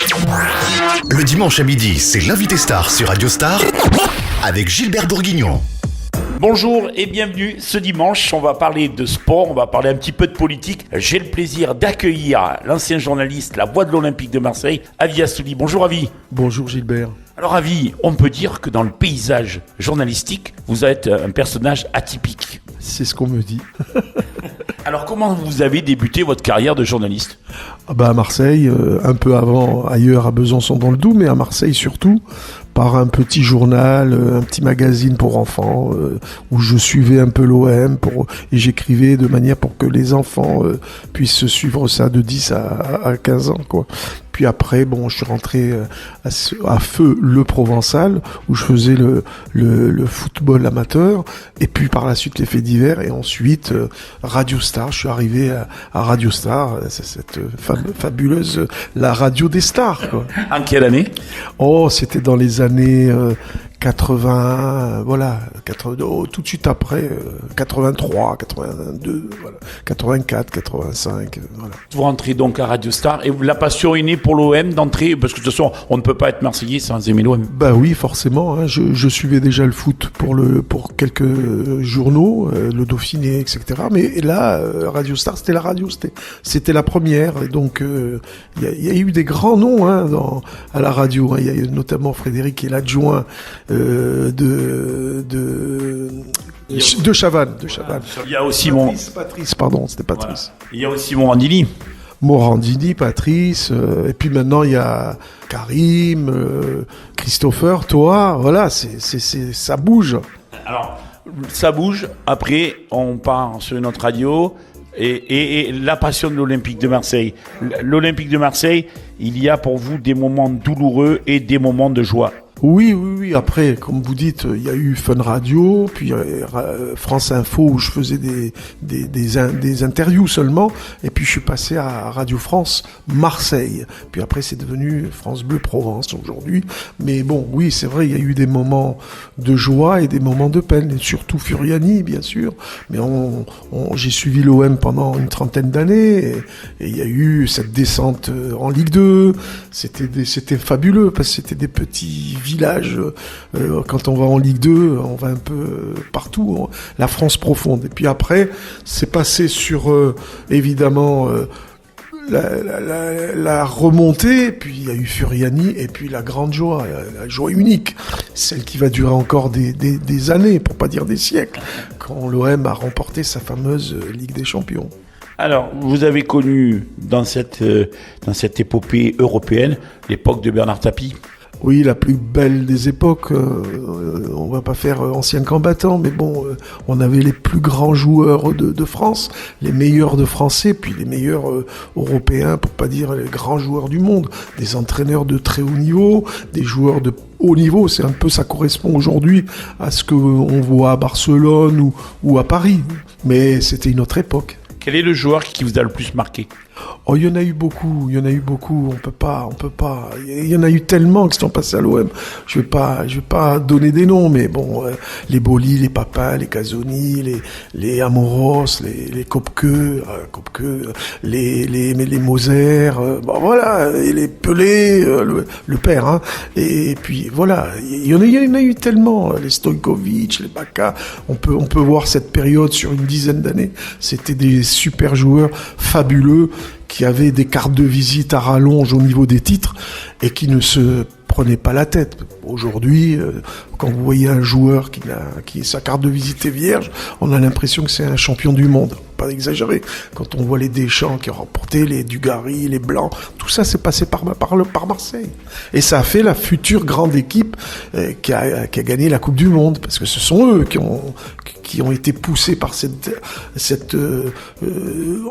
Le dimanche à midi, c'est l'invité star sur Radio Star avec Gilbert Bourguignon. Bonjour et bienvenue. Ce dimanche, on va parler de sport, on va parler un petit peu de politique. J'ai le plaisir d'accueillir l'ancien journaliste, la voix de l'Olympique de Marseille, Avi Assouli. Bonjour Avi. Bonjour Gilbert. Alors Avi, on peut dire que dans le paysage journalistique, vous êtes un personnage atypique. C'est ce qu'on me dit. Alors comment vous avez débuté votre carrière de journaliste ? À Marseille, un peu avant, ailleurs à Besançon dans le Doubs, mais à Marseille surtout, par un petit journal, un petit magazine pour enfants, où je suivais un peu l'OM et j'écrivais de manière pour que les enfants puissent suivre ça de 10 à 15 ans, quoi. Puis après, je suis rentré à Feu le Provençal, où je faisais le football amateur, et puis par la suite les faits divers, et ensuite Radio Star. Je suis arrivé à Radio Star, c'est cette fabuleuse, la radio des stars, quoi. En quelle année ? C'était dans les années 80, tout de suite après, 83, 82, 84, 85, voilà. Vous rentrez donc à Radio Star, et la passion est née pour l'OM d'entrée, parce que de toute façon, on ne peut pas être Marseillais sans aimer l'OM. Oui, forcément, hein. Je suivais déjà le foot pour quelques journaux, le Dauphiné, etc. Mais là, Radio Star, c'était la radio, c'était la première, et donc il y a eu des grands noms, hein, à la radio, hein. Il y a notamment Frédéric, qui est l'adjoint de Chavannes. Il y a aussi Patrice. Voilà. Il y a aussi Morandini, Patrice, et puis maintenant il y a Karim, Christopher, toi, voilà, ça bouge. Alors, ça bouge, après on part sur une autre radio, et la passion de l'Olympique de Marseille. L'Olympique de Marseille, il y a pour vous des moments douloureux et des moments de joie. Oui. Après, comme vous dites, il y a eu Fun Radio, puis France Info où je faisais des interviews seulement, et puis je suis passé à Radio France Marseille. Puis après, c'est devenu France Bleu Provence aujourd'hui. Mais oui, c'est vrai, il y a eu des moments de joie et des moments de peine, et surtout Furiani, bien sûr. Mais j'ai suivi l'OM pendant une trentaine d'années, et il y a eu cette descente en Ligue 2. C'était fabuleux parce que c'était des petits villages. Quand on va en Ligue 2, on va un peu partout, la France profonde. Et puis après, c'est passé sur évidemment la remontée, puis il y a eu Furiani, et puis la grande joie, la joie unique, celle qui va durer encore des années, pour pas dire des siècles, quand l'OM a remporté sa fameuse Ligue des Champions. Alors, vous avez connu dans cette épopée européenne l'époque de Bernard Tapie. Oui, la plus belle des époques. On va pas faire ancien combattant, mais on avait les plus grands joueurs de France, les meilleurs de Français, puis les meilleurs européens, pour pas dire les grands joueurs du monde, des entraîneurs de très haut niveau, des joueurs de haut niveau. C'est un peu, ça correspond aujourd'hui à ce que on voit à Barcelone ou à Paris. Mais c'était une autre époque. Quel est le joueur qui vous a le plus marqué ? Il y en a eu beaucoup. On peut pas. Il y en a eu tellement qui sont passés à l'OM. Je vais pas donner des noms, mais les Boli, les Papin, les Casoni, les Amoros, les Kopke, les Moser, et les Pelé, le père, hein. Et puis voilà, il y en a eu tellement. Les Stojkovic, les Baka. On peut voir cette période sur une dizaine d'années. C'était des super joueurs fabuleux, qui avaient des cartes de visite à rallonge au niveau des titres et qui ne se prenaient pas la tête. Aujourd'hui, quand vous voyez un joueur qui sa carte de visite est vierge, on a l'impression que c'est un champion du monde. Pas exagéré. Quand on voit les Deschamps qui ont remporté, les Dugarry, les Blancs, tout ça s'est passé par Marseille. Et ça a fait la future grande équipe qui a gagné la Coupe du Monde, parce que ce sont eux qui ont été poussés par cette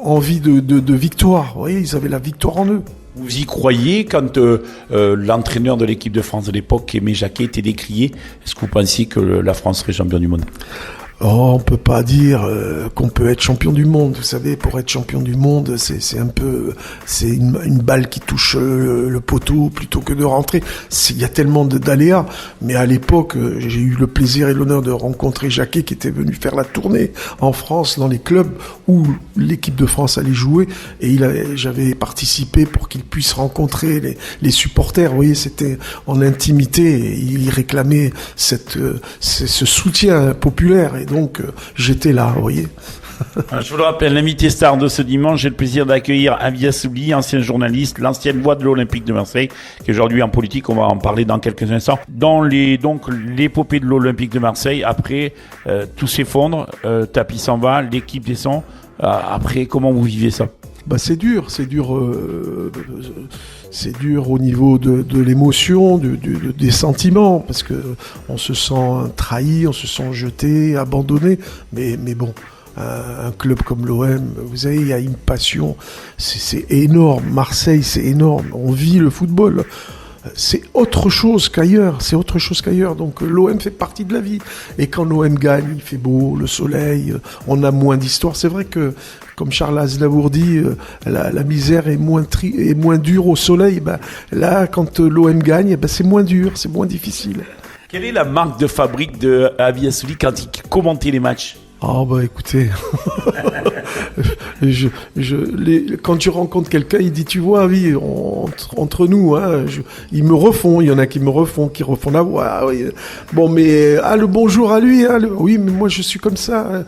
envie de victoire. Vous voyez, ils avaient la victoire en eux. Vous y croyez quand l'entraîneur de l'équipe de France de l'époque, Aimé Jacquet, était décrié ? Est-ce que vous pensiez que la France serait champion du monde ? Oh, on peut pas dire qu'on peut être champion du monde. Vous savez, pour être champion du monde, c'est un peu, c'est une balle qui touche le poteau plutôt que de rentrer. Il y a tellement d'aléas. Mais à l'époque, j'ai eu le plaisir et l'honneur de rencontrer Jacquet, qui était venu faire la tournée en France dans les clubs où l'équipe de France allait jouer. Et j'avais participé pour qu'il puisse rencontrer les supporters. Vous voyez, c'était en intimité. Et il réclamait ce soutien populaire. Et donc, j'étais là, vous voyez. Je vous le rappelle, l'invité star de ce dimanche, j'ai le plaisir d'accueillir Avi Assouli, ancien journaliste, l'ancienne voix de l'Olympique de Marseille, qui aujourd'hui en politique, on va en parler dans quelques instants. Dans l'épopée de l'Olympique de Marseille, après, tout s'effondre, Tapie s'en va, l'équipe descend. Après, comment vous vivez ça ? C'est dur au niveau de l'émotion, des sentiments, parce que on se sent trahi, on se sent jeté, abandonné, mais bon. Un club comme l'OM, vous savez, il y a une passion, c'est énorme. Marseille, c'est énorme. On vit le football. C'est autre chose qu'ailleurs. Donc l'OM fait partie de la vie. Et quand l'OM gagne, il fait beau, le soleil, on a moins d'histoire. C'est vrai que, comme Charles Aznavour dit, la misère est moins dure au soleil. Là, quand l'OM gagne, c'est moins dur, c'est moins difficile. Quelle est la marque de fabrique de Avi Assouli quand il commentait les matchs ? Écoutez, quand tu rencontres quelqu'un, il dit, tu vois, oui, entre nous, hein, ils me refont, il y en a qui refont la voix. Oui. Bon, mais le bonjour à lui, hein, oui, mais moi je suis comme ça.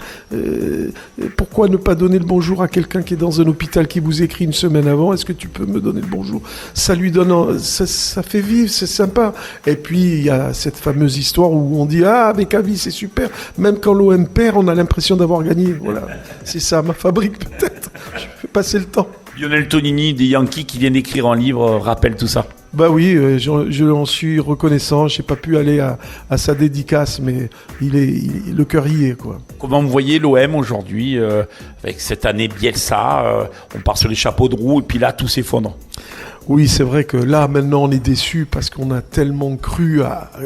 Pourquoi ne pas donner le bonjour à quelqu'un qui est dans un hôpital, qui vous écrit une semaine avant? Est-ce que tu peux me donner le bonjour? Ça lui donne, ça fait vivre, c'est sympa. Et puis il y a cette fameuse histoire où on dit, avec Avi, c'est super. Même quand l'OM perd, on a l'impression d'avoir gagné. Voilà, c'est ça ma fabrique peut-être. Je fais passer le temps. Lionel Tonini des Yankees qui vient d'écrire un livre rappelle tout ça. Oui, je en suis reconnaissant. J'ai pas pu aller à sa dédicace, mais le cœur y est, quoi. Comment vous voyez l'OM aujourd'hui avec cette année Bielsa, on part sur les chapeaux de roue et puis là tout s'effondre. Oui, c'est vrai que là, maintenant, on est déçus parce qu'on a tellement cru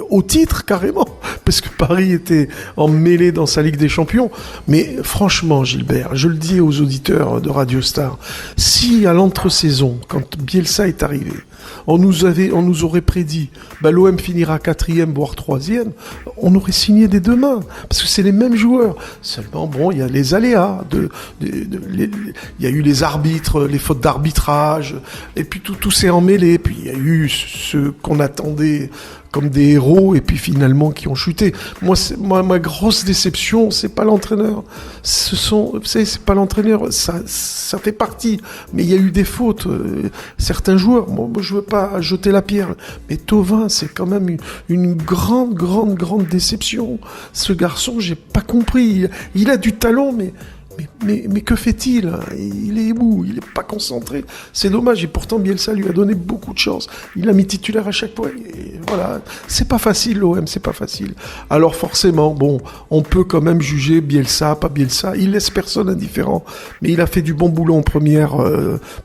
au titre, carrément, parce que Paris était emmêlé dans sa Ligue des Champions. Mais franchement, Gilbert, je le dis aux auditeurs de Radio Star, si à l'entre-saison, quand Bielsa est arrivé, on nous aurait prédit, l'OM finira 4e, voire 3e, on aurait signé dès demain, parce que c'est les mêmes joueurs. Seulement, il y a les aléas, il y a eu les arbitres, les fautes d'arbitrage, et puis tout s'est emmêlé. Puis il y a eu ceux qu'on attendait comme des héros, et puis finalement qui ont chuté. Moi, ma grosse déception, c'est pas l'entraîneur. Vous savez, c'est pas l'entraîneur, ça fait partie. Mais il y a eu des fautes. Certains joueurs, moi, je veux pas jeter la pierre, mais Thauvin, c'est quand même une grande déception. Ce garçon, j'ai pas compris. Il a du talent, mais que fait-il ? Il est où ? Il n'est pas concentré. C'est dommage. Et pourtant, Bielsa lui a donné beaucoup de chance. Il l'a mis titulaire à chaque fois. Et voilà. C'est pas facile, l'OM. C'est pas facile. Alors forcément, on peut quand même juger Bielsa, pas Bielsa. Il laisse personne indifférent. Mais il a fait du bon boulot en première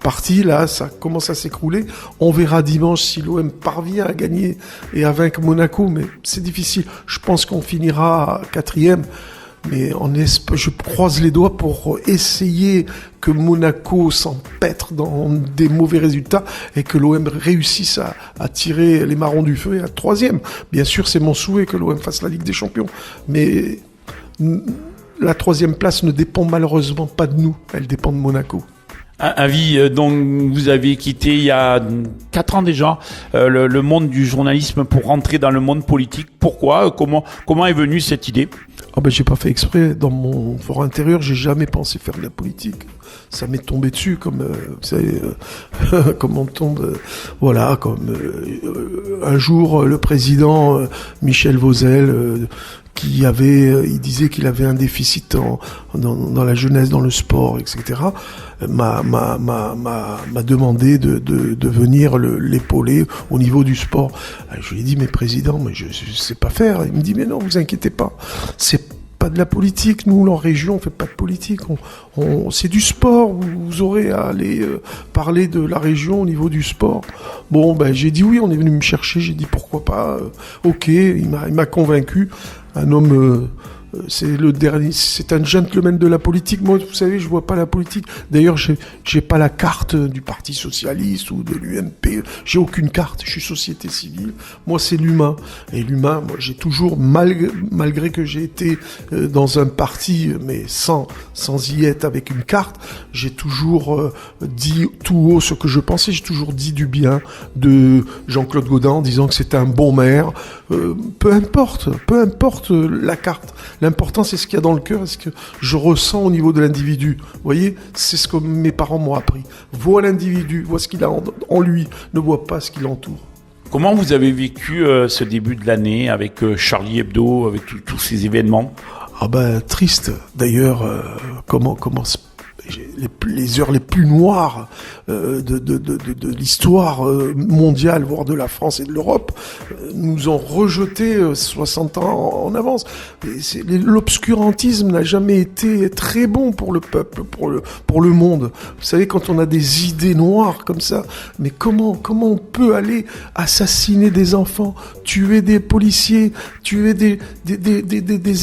partie. Là, ça commence à s'écrouler. On verra dimanche si l'OM parvient à gagner et à vaincre Monaco. Mais c'est difficile. Je pense qu'on finira 4e. Mais je croise les doigts pour essayer que Monaco s'empêtre dans des mauvais résultats et que l'OM réussisse à tirer les marrons du feu et à 3e. Bien sûr, c'est mon souhait que l'OM fasse la Ligue des Champions. Mais la 3e place ne dépend malheureusement pas de nous. Elle dépend de Monaco. Avi, donc vous avez quitté il y a 4 ans déjà le monde du journalisme pour rentrer dans le monde politique. Pourquoi ? Comment est venue cette idée ? J'ai pas fait exprès. Dans mon fort intérieur, j'ai jamais pensé faire de la politique. Ça m'est tombé dessus comme, vous savez, comme on tombe, un jour, le président Michel Vauzel, il disait qu'il avait un déficit dans la jeunesse, dans le sport, etc. m'a demandé de venir l'épauler au niveau du sport. Je lui ai dit, mais président, je sais pas faire. Il me dit, mais non, vous inquiétez pas. C'est pas de la politique. Nous, en région, on fait pas de politique. C'est du sport. Vous aurez à aller parler de la région au niveau du sport. J'ai dit oui. On est venu me chercher. J'ai dit pourquoi pas. Ok. Il m'a convaincu. Un homme c'est le dernier, c'est un gentleman de la politique. Moi, vous savez, je vois pas la politique. D'ailleurs, j'ai pas la carte du Parti Socialiste ou de l'UMP. J'ai aucune carte. Je suis société civile. Moi, c'est l'humain. Et l'humain, moi, j'ai toujours, malgré que j'ai été dans un parti, mais sans y être avec une carte, j'ai toujours dit tout haut ce que je pensais. J'ai toujours dit du bien de Jean-Claude Gaudin en disant que c'était un bon maire. Peu importe la carte. L'important, c'est ce qu'il y a dans le cœur et ce que je ressens au niveau de l'individu. Vous voyez, c'est ce que mes parents m'ont appris. Vois l'individu, vois ce qu'il a en lui, ne vois pas ce qui l'entoure. Comment vous avez vécu ce début de l'année avec Charlie Hebdo, avec tous ces événements ? Ah ben, triste. D'ailleurs, comment les heures les plus noires de l'histoire mondiale, voire de la France et de l'Europe, nous ont rejeté 60 ans en avance. L'obscurantisme n'a jamais été très bon pour le peuple, pour le monde. Vous savez, quand on a des idées noires comme ça, mais comment on peut aller assassiner des enfants, tuer des policiers, tuer des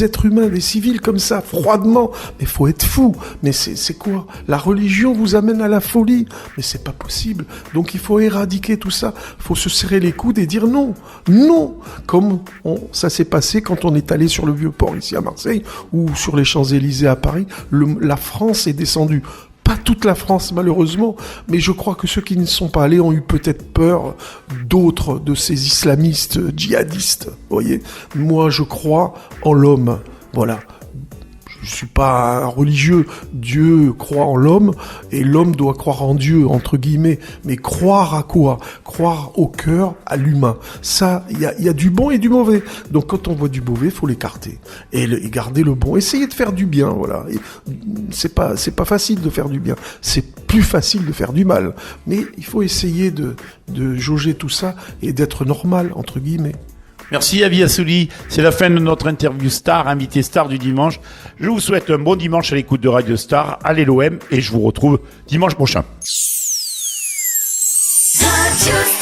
êtres humains, des civils comme ça, froidement? Mais faut être fou. Mais c'est quoi? La religion vous amène à la folie, mais c'est pas possible. Donc il faut éradiquer tout ça. Il faut se serrer les coudes et dire non, comme ça s'est passé quand on est allé sur le Vieux-Port ici à Marseille ou sur les Champs-Élysées à Paris. La France est descendue. Pas toute la France malheureusement, mais je crois que ceux qui ne sont pas allés ont eu peut-être peur d'autres de ces islamistes djihadistes. Vous voyez, moi je crois en l'homme. Voilà. Je suis pas un religieux. Dieu croit en l'homme et l'homme doit croire en Dieu, entre guillemets. Mais croire à quoi? Croire au cœur, à l'humain. Ça, il y a du bon et du mauvais. Donc quand on voit du mauvais, faut l'écarter et garder le bon. Essayez de faire du bien, voilà. Et c'est pas facile de faire du bien. C'est plus facile de faire du mal. Mais il faut essayer de jauger tout ça et d'être normal, entre guillemets. Merci Avi Assouli, c'est la fin de notre interview star, invité star du dimanche. Je vous souhaite un bon dimanche à l'écoute de Radio Star, allez l'OM et je vous retrouve dimanche prochain. Radio Star.